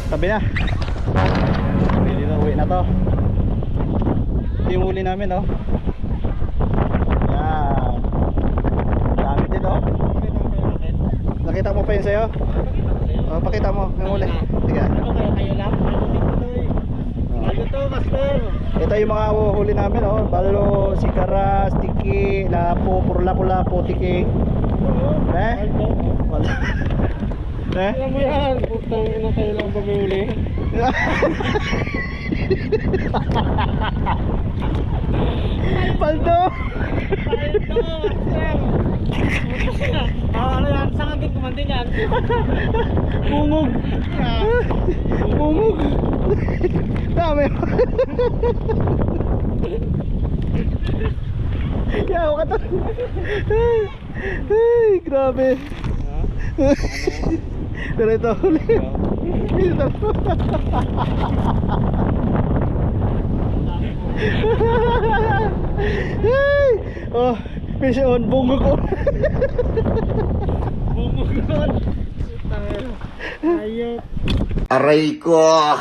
Tabi na. Pwede na, uwi na to. Ito yung huli namin, oh. Yan. Dami din, oh. Nakita mo pa yun sa'yo? Oh, pakita mo yung huli. Sige. Ano kaya kayo lang? Ano to, master? Ito yung mga huli namin, oh. Balo, sikaras, tiki, lapo, puro lapo-lapo, tiki. Eh? Wala. Eh? Alam mo yan, putang ina kayo lang bumili. Paldo! Paldo, master! Ano yan? Saan agad kumandin yan? Bungog! Bungog! Dami! Yaw ka to! Ay, grabe! Pero ito huli. Ito. Oh, fish on, bungog on. Bumog nun! Ayop! Aray ko!